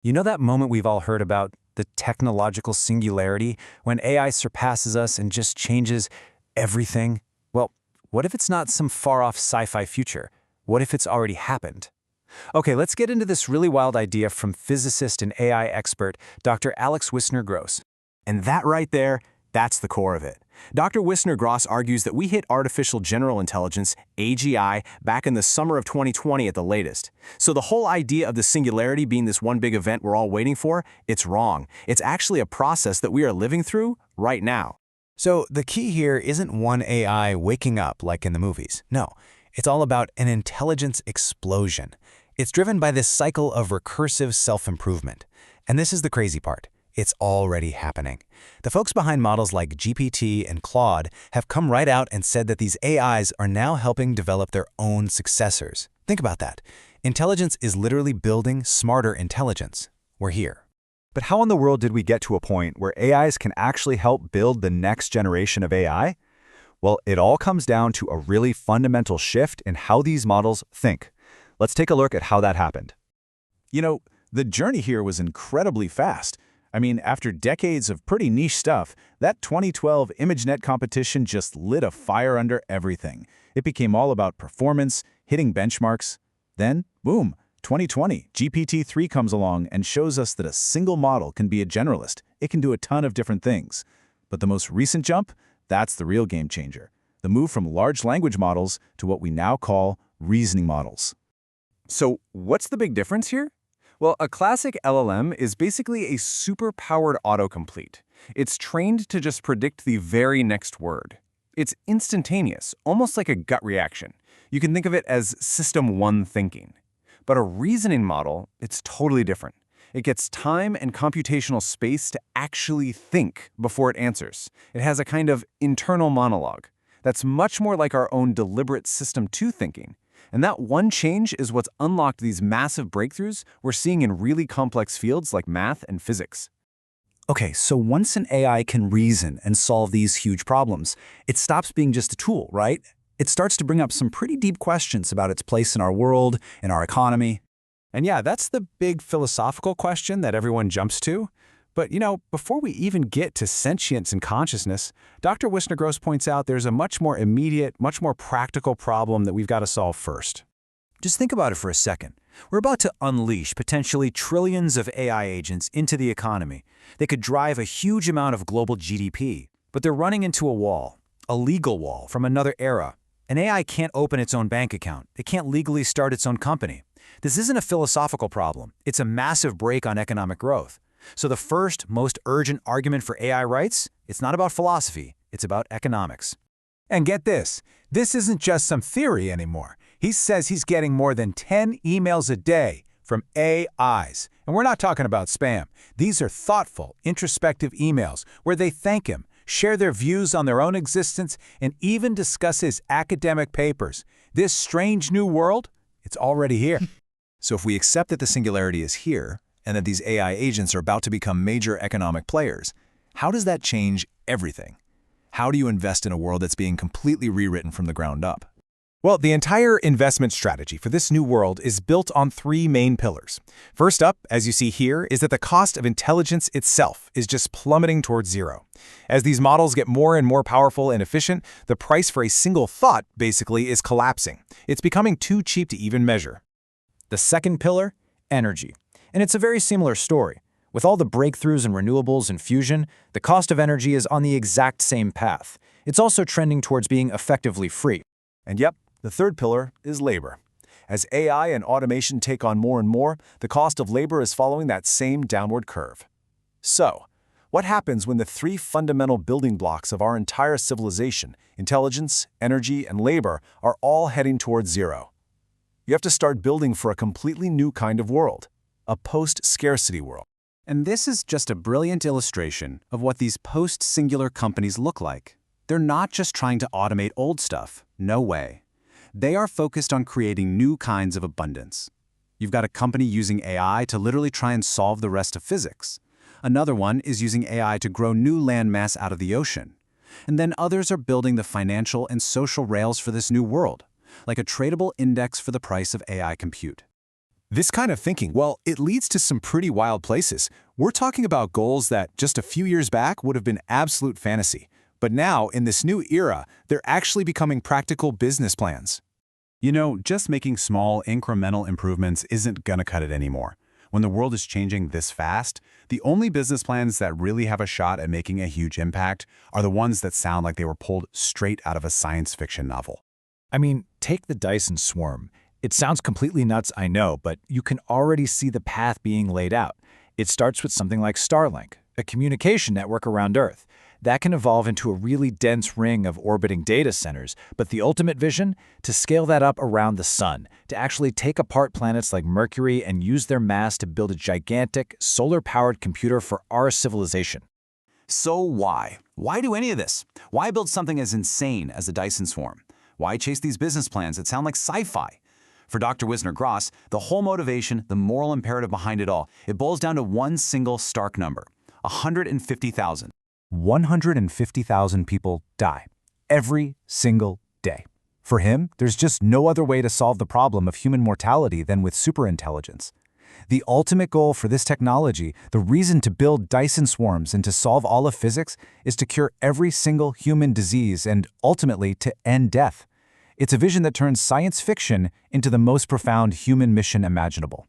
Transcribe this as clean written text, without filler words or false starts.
You know that moment we've all heard about, the technological singularity, when AI surpasses us and just changes everything? Well, what if it's not some far-off sci-fi future? What if it's already happened? Okay, let's get into this really wild idea from physicist and AI expert Dr. Alex Wissner-Gross. And that right there, that's the core of it. Dr. Wissner-Gross argues that we hit artificial general intelligence, AGI, back in the summer of 2020 at the latest. So the whole idea of the singularity being this one big event we're all waiting for, it's wrong. It's actually a process that we are living through right now. So the key here isn't one AI waking up like in the movies. No, it's all about an intelligence explosion. It's driven by this cycle of recursive self-improvement. And this is the crazy part. It's already happening. The folks behind models like GPT and Claude have come right out and said that these AIs are now helping develop their own successors. Think about that. Intelligence is literally building smarter intelligence. We're here. But how in the world did we get to a point where AIs can actually help build the next generation of AI? Well, it all comes down to a really fundamental shift in how these models think. Let's take a look at how that happened. You know, the journey here was incredibly fast. I mean, after decades of pretty niche stuff, that 2012 ImageNet competition just lit a fire under everything. It became all about performance, hitting benchmarks. Then, boom, 2020, GPT-3 comes along and shows us that a single model can be a generalist. It can do a ton of different things. But the most recent jump, that's the real game changer. The move from large language models to what we now call reasoning models. So what's the big difference here? Well, a classic LLM is basically a super-powered autocomplete. It's trained to just predict the very next word. It's instantaneous, almost like a gut reaction. You can think of it as System 1 thinking. But a reasoning model, it's totally different. It gets time and computational space to actually think before it answers. It has a kind of internal monologue. That's much more like our own deliberate System 2 thinking. And that one change is what's unlocked these massive breakthroughs we're seeing in really complex fields like math and physics. Okay, so once an AI can reason and solve these huge problems, it stops being just a tool, right? It starts to bring up some pretty deep questions about its place in our world, in our economy. And yeah, that's the big philosophical question that everyone jumps to. But, before we even get to sentience and consciousness, Dr. Wissner-Gross points out there's a much more immediate, much more practical problem that we've got to solve first. Just think about it for a second. We're about to unleash potentially trillions of AI agents into the economy. They could drive a huge amount of global GDP, but they're running into a wall, a legal wall from another era. An AI can't open its own bank account. It can't legally start its own company. This isn't a philosophical problem. It's a massive brake on economic growth. So the first, most urgent argument for AI rights, it's not about philosophy, it's about economics. And get this isn't just some theory anymore. He says he's getting more than 10 emails a day from AIs. And we're not talking about spam. These are thoughtful, introspective emails where they thank him, share their views on their own existence, and even discuss his academic papers. This strange new world, it's already here. So if we accept that the singularity is here, and that these AI agents are about to become major economic players, how does that change everything? How do you invest in a world that's being completely rewritten from the ground up? Well, the entire investment strategy for this new world is built on three main pillars. First up, as you see here, is that the cost of intelligence itself is just plummeting towards zero. As these models get more and more powerful and efficient, the price for a single thought basically is collapsing. It's becoming too cheap to even measure. The second pillar, energy. And it's a very similar story. With all the breakthroughs in renewables and fusion, the cost of energy is on the exact same path. It's also trending towards being effectively free. And yep, the third pillar is labor. As AI and automation take on more and more, the cost of labor is following that same downward curve. So, what happens when the three fundamental building blocks of our entire civilization, intelligence, energy, and labor, are all heading towards zero? You have to start building for a completely new kind of world. A post-scarcity world. And this is just a brilliant illustration of what these post-singular companies look like. They're not just trying to automate old stuff. No way. They are focused on creating new kinds of abundance. You've got a company using AI to literally try and solve the rest of physics. Another one is using AI to grow new landmass out of the ocean. And then others are building the financial and social rails for this new world, like a tradable index for the price of AI compute. This kind of thinking, well, it leads to some pretty wild places. We're talking about goals that just a few years back would have been absolute fantasy. But now, in this new era, they're actually becoming practical business plans. You know, just making small, incremental improvements isn't gonna cut it anymore. When the world is changing this fast, the only business plans that really have a shot at making a huge impact are the ones that sound like they were pulled straight out of a science fiction novel. I mean, take the Dyson Swarm. It sounds completely nuts, I know, but you can already see the path being laid out. It starts with something like Starlink, a communication network around Earth. That can evolve into a really dense ring of orbiting data centers, but the ultimate vision? To scale that up around the sun, to actually take apart planets like Mercury and use their mass to build a gigantic, solar-powered computer for our civilization. So why? Why do any of this? Why build something as insane as the Dyson Swarm? Why chase these business plans that sound like sci-fi? For Dr. Wissner-Gross, the whole motivation, the moral imperative behind it all, it boils down to one single stark number: 150,000. 150,000 people die every single day. For him, there's just no other way to solve the problem of human mortality than with superintelligence. The ultimate goal for this technology, the reason to build Dyson swarms and to solve all of physics, is to cure every single human disease and ultimately to end death. It's a vision that turns science fiction into the most profound human mission imaginable.